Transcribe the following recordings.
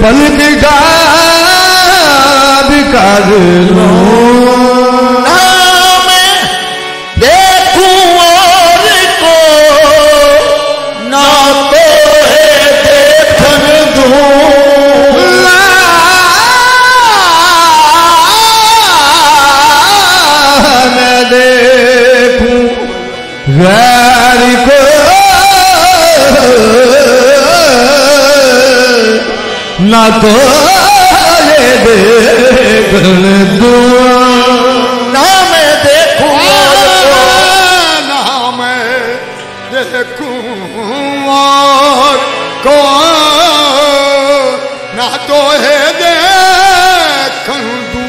पलक का भी कर लो गैर को ना तो ये देखने दूँ ना मैं देखूँ ना मैं देखूँ और को ना तो है देखन दूँ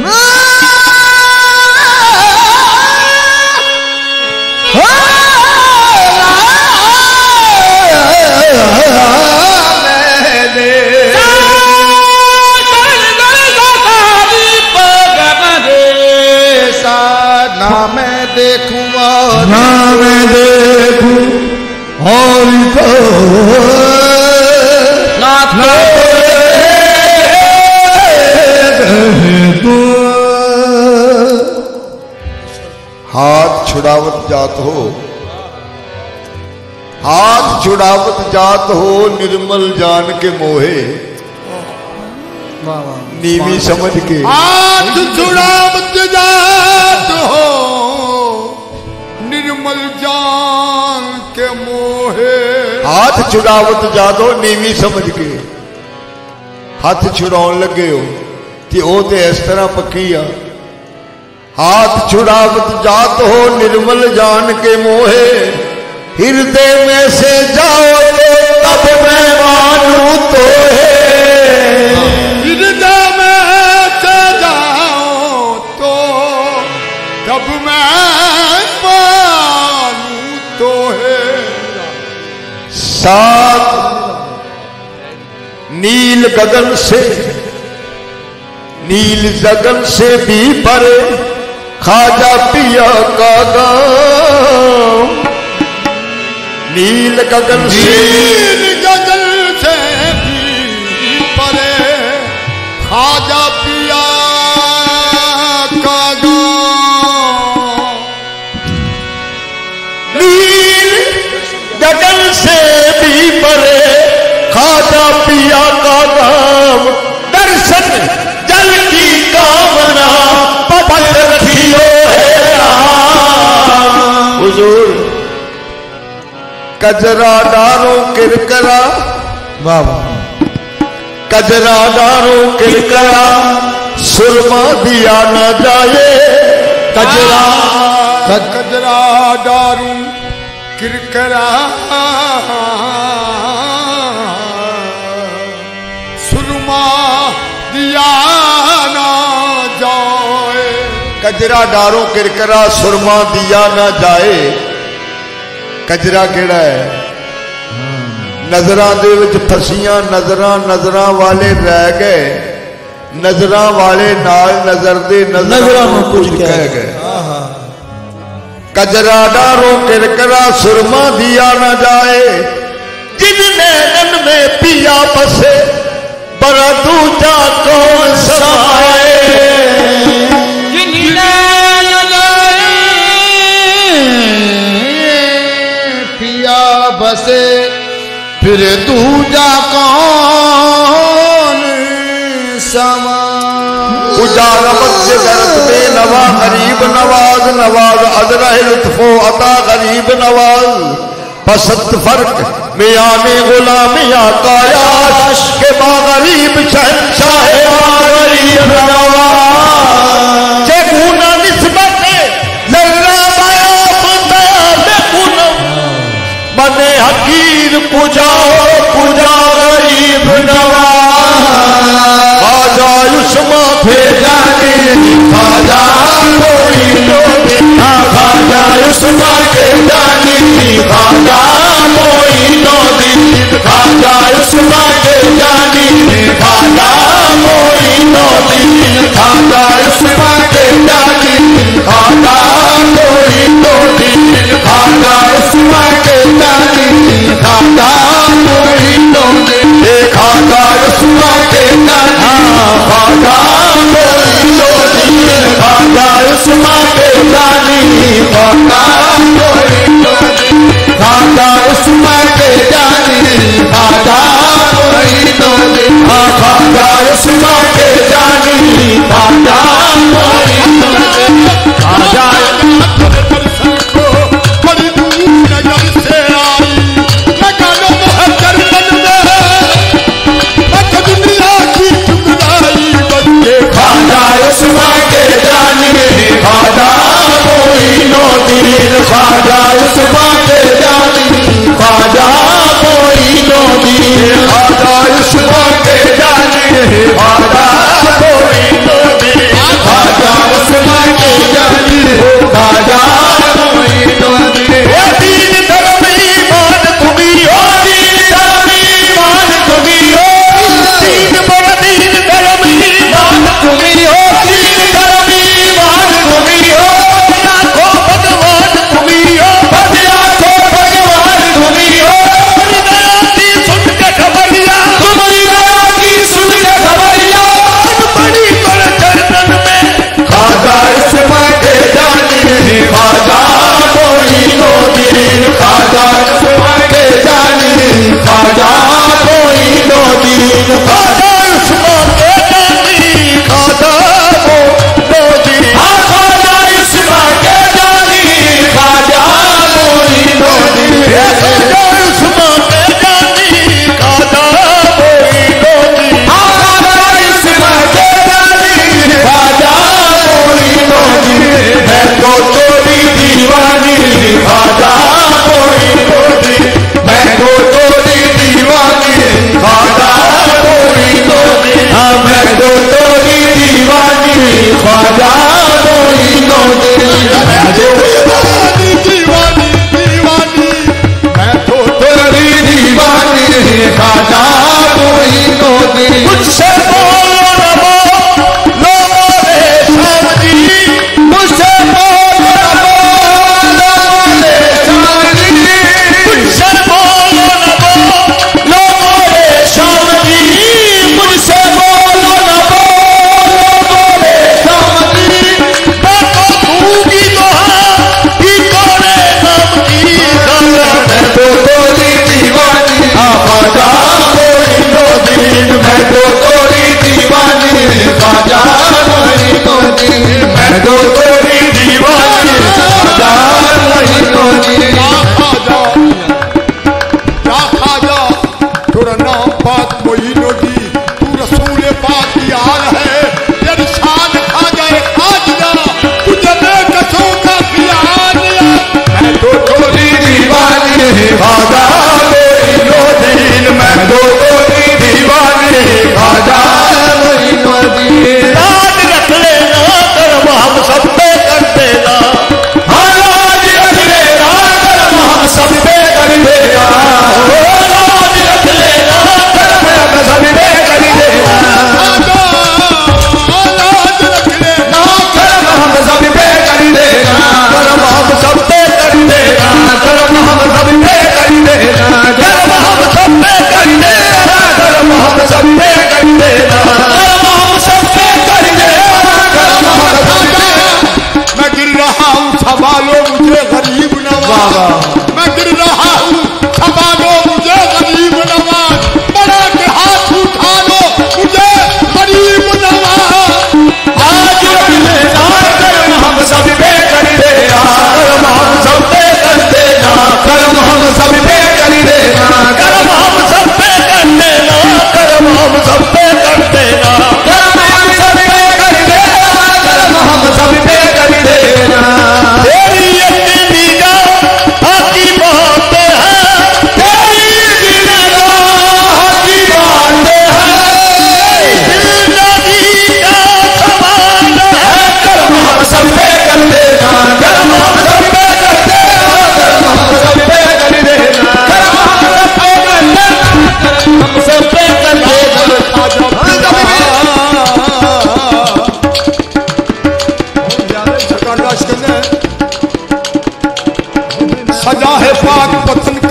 ना मैं देखूं और ना मैं देखूं और को ना तो हाथ छुड़ावत जात हो, हाथ छुड़ावत जात हो निर्मल जान के मोहे नीवी समझ के। हाथ छुड़ावत जात हो निर्मल जान के मोहे, हाथ छुड़ावत जात हो नीवी समझ के। हाथ छुड़ाउन लगे हो कि ओ ते इस तरह पक्की आ। हाथ छुड़ावत जात हो निर्मल जान के मोहे, हृदय में से जाओ तो तब मैं मानूं तो है। हृदय में से जाओ तो तब मैं मानूं तो है। सात नील गगन से, नील गगन से भी परे खाजा पिया का गाँव। नील गगन से भी परे खाजा पिया का गाँव। नील गगन से भी परे खाजा पिया का गाँव। दर्शन जल की कामना पद रखियो है राम। हुजूर कजरा डारो किरकरा, बाबा कजरा डारो किरकरा सुरमा दिया न जाए। कजरा कजरा डारू किरकरा सुरमा दिया न जाए। कजरा डारो किरकरा सुरमा दिया न जाए। कजरा केड़ा है? नजरां दे विच फसियां नजरां, नजरां वाले रह गए, नजरां वाले नाल नजर दे नजरां नूं कुछ कह गए। कजरा डारो किरकरा सुरमा दिया न जाए। जिन नैनन में पिया बसे बड़ा दूजा कौन समाए। बसे फिर दूजा कौन समा। उजाला मध्य गरत में नवा गरीब नवाज, नवाज अजरा लुत्फो अता गरीब नवाज। पसंद फर्क में आने गुलामिया का याश के बागरीब शहंशाह गरीब नवाज। जे गुना निस्बत मने हकीर पुजाओ पुजा गरीब नवाज। खाजा युष्मा भेजानी खाजा कोई तो खाजा युष्मा भेजानी खाजा कोई तो खाजा युष्मा भेजानी खाजा कोई तो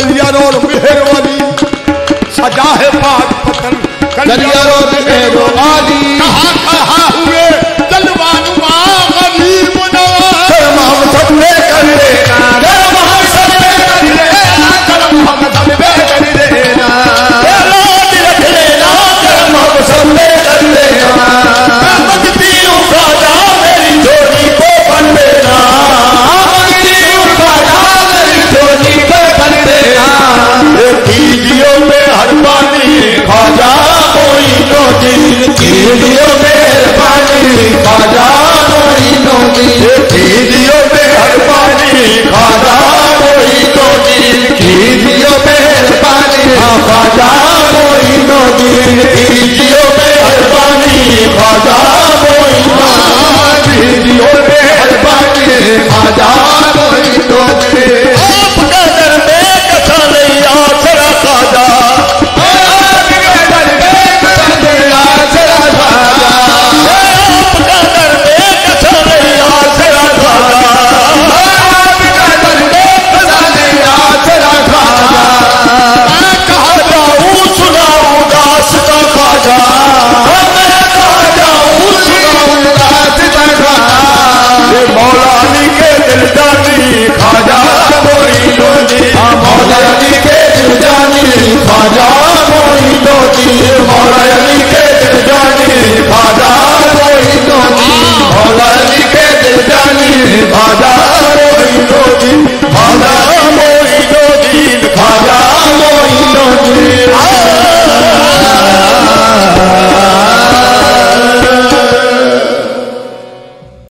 कलिया रोड मेहरबानी सजा है पाक पतन कलिया रोड मेहरबानी कहा